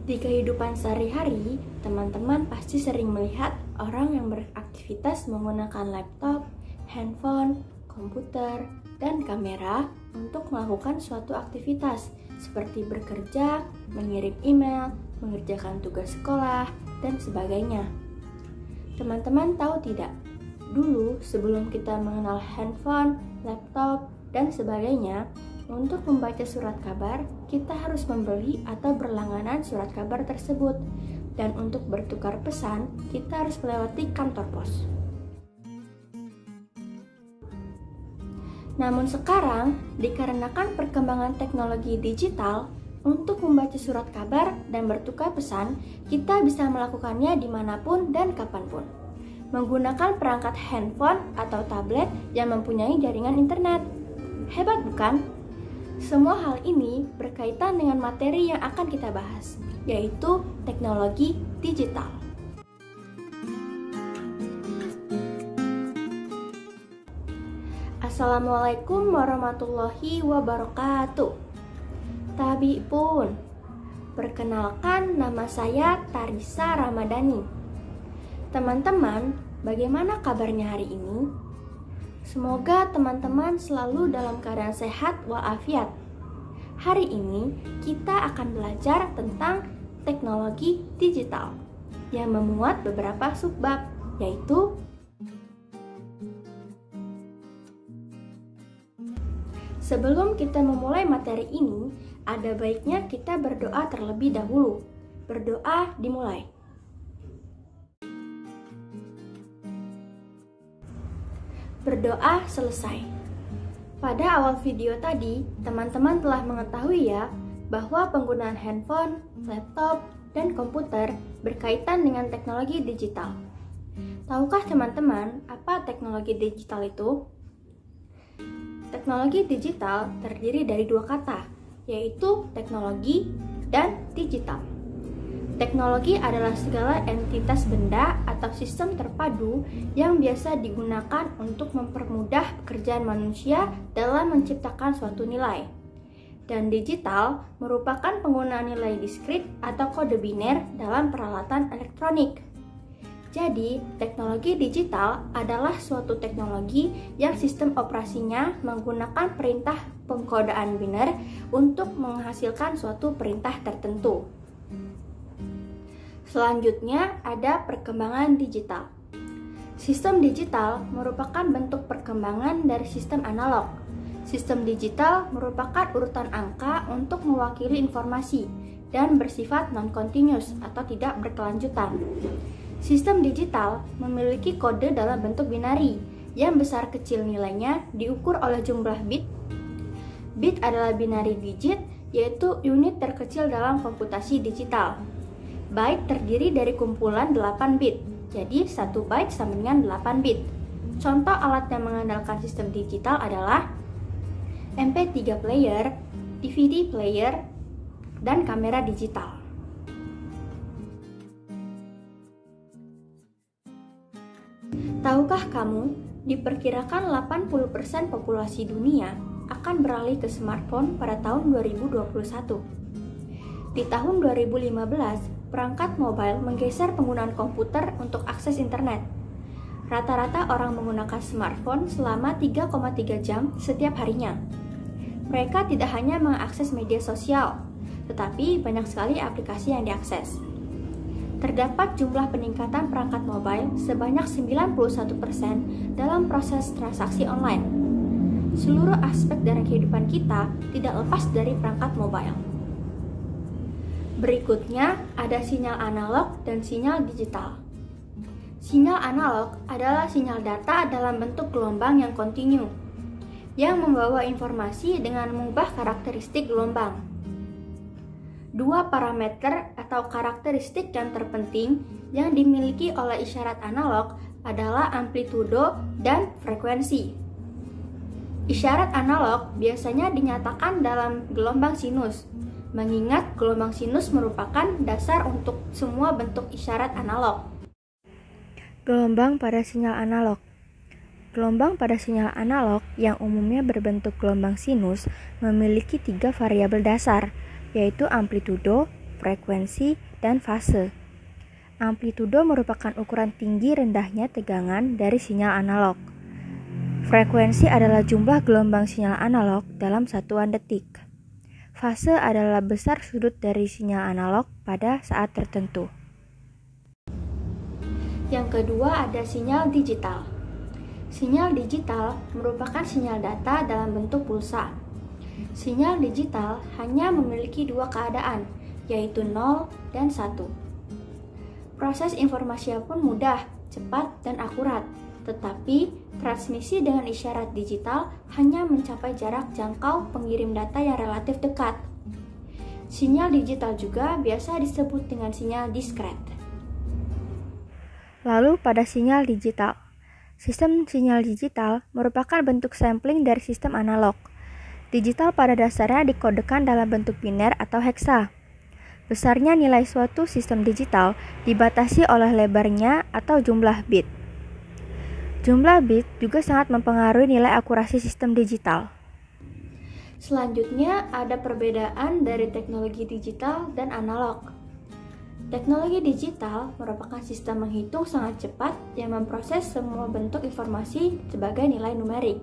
Di kehidupan sehari-hari, teman-teman pasti sering melihat orang yang beraktivitas menggunakan laptop, handphone, komputer, dan kamera untuk melakukan suatu aktivitas seperti bekerja, mengirim email, mengerjakan tugas sekolah, dan sebagainya. Teman-teman tahu tidak? Dulu sebelum kita mengenal handphone, laptop, dan sebagainya, untuk membaca surat kabar, kita harus membeli atau berlangganan surat kabar tersebut. Dan untuk bertukar pesan, kita harus melewati kantor pos. Namun sekarang, dikarenakan perkembangan teknologi digital, untuk membaca surat kabar dan bertukar pesan, kita bisa melakukannya dimanapun dan kapanpun. Menggunakan perangkat handphone atau tablet yang mempunyai jaringan internet. Hebat bukan? Semua hal ini berkaitan dengan materi yang akan kita bahas, yaitu teknologi digital. Assalamualaikum warahmatullahi wabarakatuh. Tabi pun, perkenalkan nama saya Tarisa Ramadhani. Teman-teman, bagaimana kabarnya hari ini? Semoga teman-teman selalu dalam keadaan sehat walafiat. Hari ini kita akan belajar tentang teknologi digital yang memuat beberapa subbab, yaitu sebelum kita memulai materi ini, ada baiknya kita berdoa terlebih dahulu. Berdoa dimulai. Berdoa selesai. Pada awal video tadi, teman-teman telah mengetahui ya bahwa penggunaan handphone, laptop, dan komputer berkaitan dengan teknologi digital. Tahukah teman-teman apa teknologi digital itu? Teknologi digital terdiri dari dua kata, yaitu teknologi dan digital. Teknologi adalah segala entitas benda atau sistem terpadu yang biasa digunakan untuk mempermudah pekerjaan manusia dalam menciptakan suatu nilai. Dan digital merupakan penggunaan nilai diskrit atau kode biner dalam peralatan elektronik. Jadi, teknologi digital adalah suatu teknologi yang sistem operasinya menggunakan perintah pengkodaan biner untuk menghasilkan suatu perintah tertentu. Selanjutnya ada perkembangan digital. Sistem digital merupakan bentuk perkembangan dari sistem analog. Sistem digital merupakan urutan angka untuk mewakili informasi dan bersifat non-continuous atau tidak berkelanjutan. Sistem digital memiliki kode dalam bentuk binari yang besar kecil nilainya diukur oleh jumlah bit. Bit adalah binary digit, yaitu unit terkecil dalam komputasi digital. Byte terdiri dari kumpulan 8 bit, jadi 1 byte sama dengan 8 bit. Contoh alat yang mengandalkan sistem digital adalah MP3 player, DVD player, dan kamera digital. Tahukah kamu, diperkirakan 80% populasi dunia akan beralih ke smartphone pada tahun 2021. Di tahun 2015, perangkat mobile menggeser penggunaan komputer untuk akses internet. Rata-rata orang menggunakan smartphone selama 3,3 jam setiap harinya. Mereka tidak hanya mengakses media sosial, tetapi banyak sekali aplikasi yang diakses. Terdapat jumlah peningkatan perangkat mobile sebanyak 91% dalam proses transaksi online. Seluruh aspek dari kehidupan kita tidak lepas dari perangkat mobile. Berikutnya ada sinyal analog dan sinyal digital. Sinyal analog adalah sinyal data dalam bentuk gelombang yang kontinu, yang membawa informasi dengan mengubah karakteristik gelombang. Dua parameter atau karakteristik yang terpenting yang dimiliki oleh isyarat analog adalah amplitudo dan frekuensi. Isyarat analog biasanya dinyatakan dalam gelombang sinus, mengingat gelombang sinus merupakan dasar untuk semua bentuk isyarat analog. Gelombang pada sinyal analog. Gelombang pada sinyal analog yang umumnya berbentuk gelombang sinus memiliki 3 variabel dasar, yaitu amplitudo, frekuensi, dan fase. Amplitudo merupakan ukuran tinggi rendahnya tegangan dari sinyal analog. Frekuensi adalah jumlah gelombang sinyal analog dalam satuan detik. Fase adalah besar sudut dari sinyal analog pada saat tertentu. Yang kedua ada sinyal digital. Sinyal digital merupakan sinyal data dalam bentuk pulsa. Sinyal digital hanya memiliki dua keadaan, yaitu 0 dan 1. Proses informasi pun mudah, cepat, dan akurat, tetapi transmisi dengan isyarat digital hanya mencapai jarak jangkau pengirim data yang relatif dekat. Sinyal digital juga biasa disebut dengan sinyal diskret. Lalu pada sinyal digital. Sistem sinyal digital merupakan bentuk sampling dari sistem analog. Digital pada dasarnya dikodekan dalam bentuk biner atau heksa. Besarnya nilai suatu sistem digital dibatasi oleh lebarnya atau jumlah bit. Jumlah bit juga sangat mempengaruhi nilai akurasi sistem digital. Selanjutnya ada perbedaan dari teknologi digital dan analog. Teknologi digital merupakan sistem menghitung sangat cepat yang memproses semua bentuk informasi sebagai nilai numerik.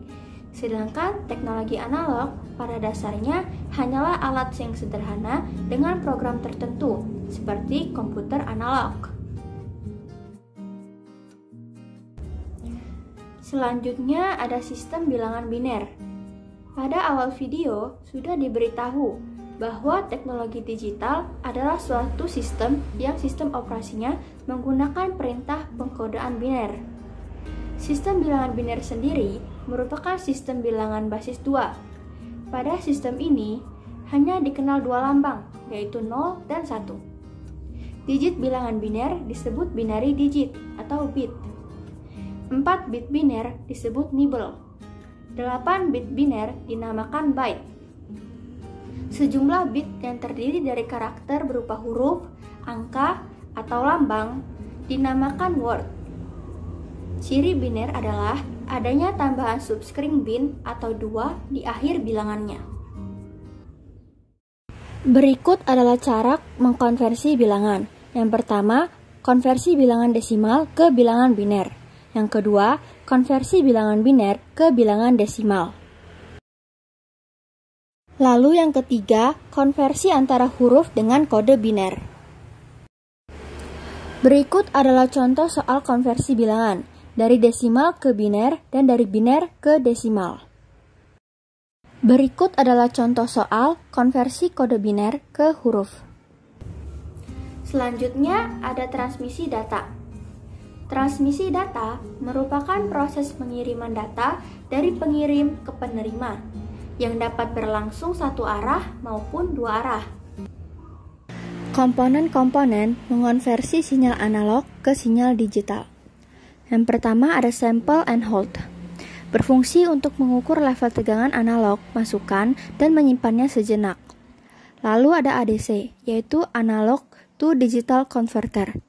Sedangkan teknologi analog pada dasarnya hanyalah alat yang sederhana dengan program tertentu, seperti komputer analog. Selanjutnya ada sistem bilangan biner. Pada awal video sudah diberitahu bahwa teknologi digital adalah suatu sistem yang sistem operasinya menggunakan perintah pengkodaan biner. Sistem bilangan biner sendiri merupakan sistem bilangan basis 2. Pada sistem ini hanya dikenal dua lambang, yaitu 0 dan 1. Digit bilangan biner disebut binary digit atau bit. 4 bit biner disebut nibble. 8 bit biner dinamakan byte. Sejumlah bit yang terdiri dari karakter berupa huruf, angka, atau lambang dinamakan word. Ciri biner adalah adanya tambahan substring bin atau 2 di akhir bilangannya. Berikut adalah cara mengkonversi bilangan. Yang pertama, konversi bilangan desimal ke bilangan biner. Yang kedua, konversi bilangan biner ke bilangan desimal. Lalu yang ketiga, konversi antara huruf dengan kode biner. Berikut adalah contoh soal konversi bilangan, dari desimal ke biner dan dari biner ke desimal. Berikut adalah contoh soal konversi kode biner ke huruf. Selanjutnya ada transmisi data. Transmisi data merupakan proses pengiriman data dari pengirim ke penerima, yang dapat berlangsung satu arah maupun dua arah. Komponen-komponen mengonversi sinyal analog ke sinyal digital. Yang pertama ada sample and hold. Berfungsi untuk mengukur level tegangan analog masukan dan menyimpannya sejenak. Lalu ada ADC, yaitu analog to digital converter.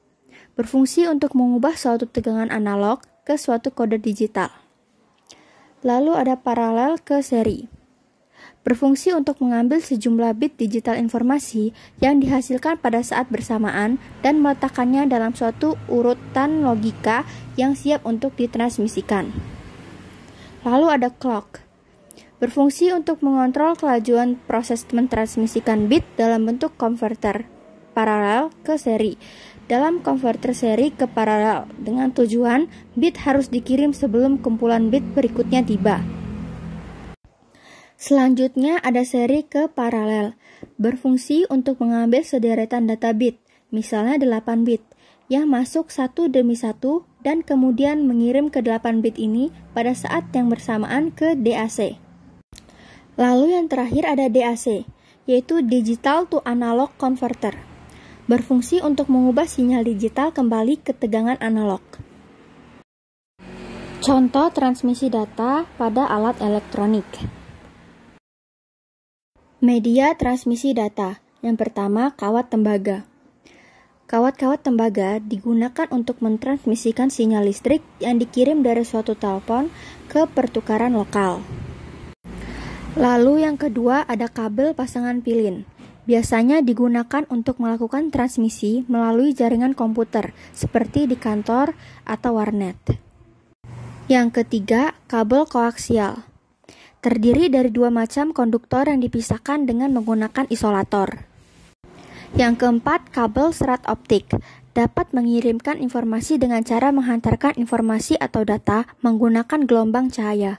Berfungsi untuk mengubah suatu tegangan analog ke suatu kode digital. Lalu ada paralel ke seri. Berfungsi untuk mengambil sejumlah bit digital informasi yang dihasilkan pada saat bersamaan dan meletakkannya dalam suatu urutan logika yang siap untuk ditransmisikan. Lalu ada clock. Berfungsi untuk mengontrol kelajuan proses mentransmisikan bit dalam bentuk konverter paralel ke seri. Dalam konverter seri ke paralel dengan tujuan bit harus dikirim sebelum kumpulan bit berikutnya tiba. Selanjutnya ada seri ke paralel, berfungsi untuk mengambil sederetan data bit, misalnya 8 bit, yang masuk satu demi satu dan kemudian mengirim ke 8 bit ini pada saat yang bersamaan ke DAC. Lalu yang terakhir ada DAC, yaitu Digital to Analog Converter, berfungsi untuk mengubah sinyal digital kembali ke tegangan analog. Contoh transmisi data pada alat elektronik. Media transmisi data. Yang pertama, kawat tembaga. Kawat-kawat tembaga digunakan untuk mentransmisikan sinyal listrik yang dikirim dari suatu telepon ke pertukaran lokal. Lalu yang kedua ada kabel pasangan pilin. biasanya digunakan untuk melakukan transmisi melalui jaringan komputer, seperti di kantor atau warnet. Yang ketiga, kabel koaksial. Terdiri dari dua macam konduktor yang dipisahkan dengan menggunakan isolator. Yang keempat, kabel serat optik. Dapat mengirimkan informasi dengan cara menghantarkan informasi atau data menggunakan gelombang cahaya.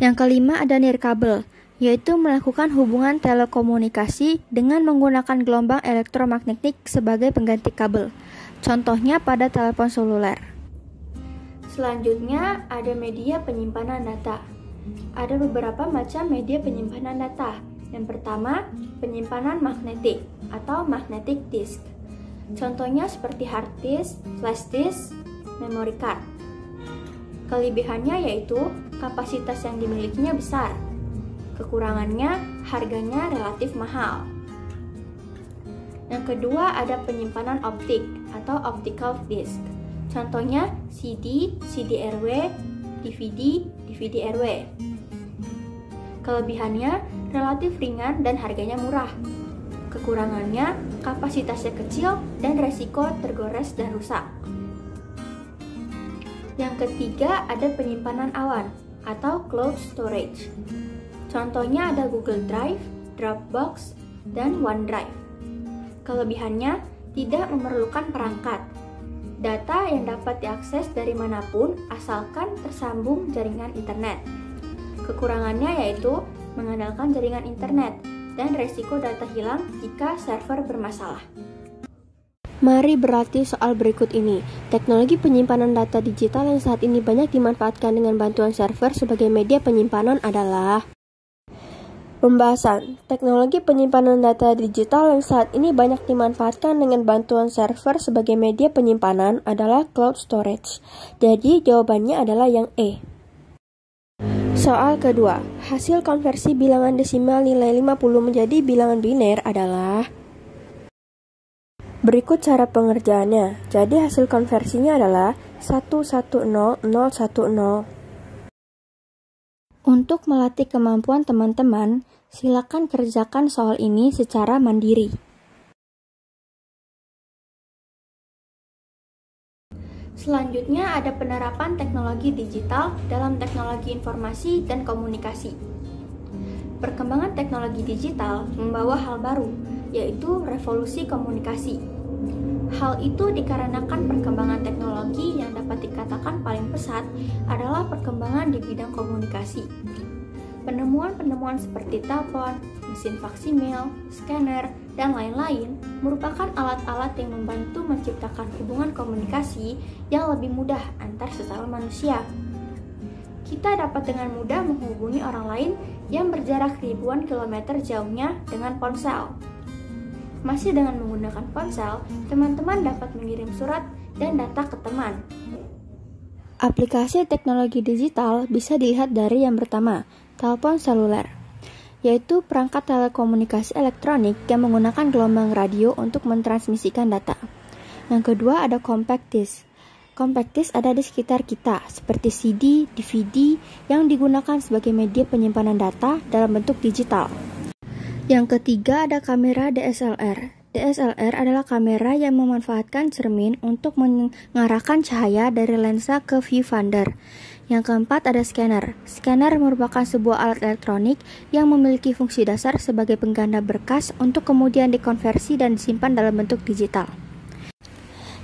Yang kelima ada nirkabel, yaitu melakukan hubungan telekomunikasi dengan menggunakan gelombang elektromagnetik sebagai pengganti kabel. Contohnya pada telepon seluler. Selanjutnya ada media penyimpanan data. Ada beberapa macam media penyimpanan data. Yang pertama, penyimpanan magnetik atau magnetic disk. Contohnya seperti hard disk, flash disk, memory card. Kelebihannya yaitu kapasitas yang dimilikinya besar. Kekurangannya, harganya relatif mahal. Yang kedua ada penyimpanan optik atau optical disk. Contohnya CD, CD-RW, DVD, DVD-RW. Kelebihannya relatif ringan dan harganya murah. Kekurangannya, kapasitasnya kecil dan resiko tergores dan rusak. Yang ketiga ada penyimpanan awan atau cloud storage. Contohnya ada Google Drive, Dropbox, dan OneDrive. Kelebihannya tidak memerlukan perangkat. Data yang dapat diakses dari manapun asalkan tersambung jaringan internet. Kekurangannya yaitu mengandalkan jaringan internet dan resiko data hilang jika server bermasalah. Mari berlatih soal berikut ini. Teknologi penyimpanan data digital yang saat ini banyak dimanfaatkan dengan bantuan server sebagai media penyimpanan adalah pembahasan. Teknologi penyimpanan data digital yang saat ini banyak dimanfaatkan dengan bantuan server sebagai media penyimpanan adalah cloud storage. Jadi jawabannya adalah yang E. Soal kedua, hasil konversi bilangan desimal nilai 50 menjadi bilangan biner adalah berikut cara pengerjaannya. Jadi hasil konversinya adalah 110,010. Untuk melatih kemampuan teman-teman, silakan kerjakan soal ini secara mandiri. Selanjutnya ada penerapan teknologi digital dalam teknologi informasi dan komunikasi. Perkembangan teknologi digital membawa hal baru, yaitu revolusi komunikasi. Hal itu dikarenakan perkembangan teknologi yang dapat dikatakan paling pesat adalah perkembangan di bidang komunikasi. Penemuan-penemuan seperti telepon, mesin faksimil, scanner, dan lain-lain merupakan alat-alat yang membantu menciptakan hubungan komunikasi yang lebih mudah antar sesama manusia. Kita dapat dengan mudah menghubungi orang lain yang berjarak ribuan kilometer jauhnya dengan ponsel. Masih dengan menggunakan ponsel, teman-teman dapat mengirim surat dan data ke teman. Aplikasi teknologi digital bisa dilihat dari yang pertama, telepon seluler, yaitu perangkat telekomunikasi elektronik yang menggunakan gelombang radio untuk mentransmisikan data. Yang kedua ada compact disc. Compact disc ada di sekitar kita, seperti CD, DVD, yang digunakan sebagai media penyimpanan data dalam bentuk digital. Yang ketiga ada kamera DSLR. DSLR adalah kamera yang memanfaatkan cermin untuk mengarahkan cahaya dari lensa ke viewfinder. Yang keempat ada scanner. Scanner merupakan sebuah alat elektronik yang memiliki fungsi dasar sebagai pengganda berkas untuk kemudian dikonversi dan disimpan dalam bentuk digital.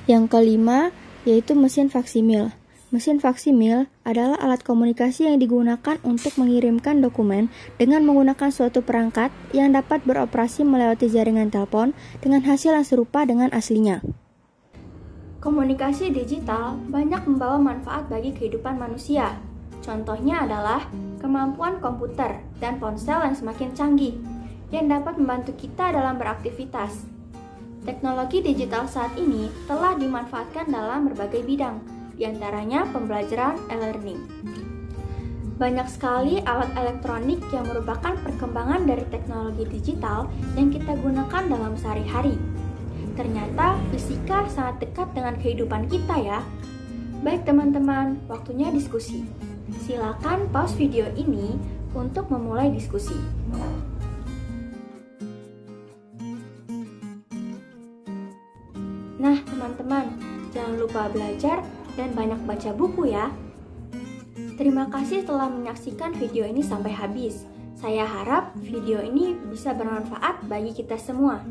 Yang kelima yaitu mesin faksimil. Mesin faksimil adalah alat komunikasi yang digunakan untuk mengirimkan dokumen dengan menggunakan suatu perangkat yang dapat beroperasi melewati jaringan telepon dengan hasil yang serupa dengan aslinya. Komunikasi digital banyak membawa manfaat bagi kehidupan manusia. Contohnya adalah kemampuan komputer dan ponsel yang semakin canggih, yang dapat membantu kita dalam beraktivitas. Teknologi digital saat ini telah dimanfaatkan dalam berbagai bidang, di antaranya pembelajaran e-learning. Banyak sekali alat elektronik yang merupakan perkembangan dari teknologi digital yang kita gunakan dalam sehari-hari. Ternyata fisika sangat dekat dengan kehidupan kita ya. Baik teman-teman, waktunya diskusi. Silakan pause video ini untuk memulai diskusi. Nah, teman-teman, jangan lupa belajar dan banyak baca buku ya. Terima kasih telah menyaksikan video ini sampai habis. Saya harap video ini bisa bermanfaat bagi kita semua.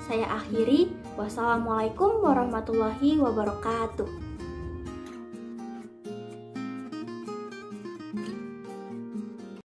Saya akhiri, wassalamualaikum warahmatullahi wabarakatuh.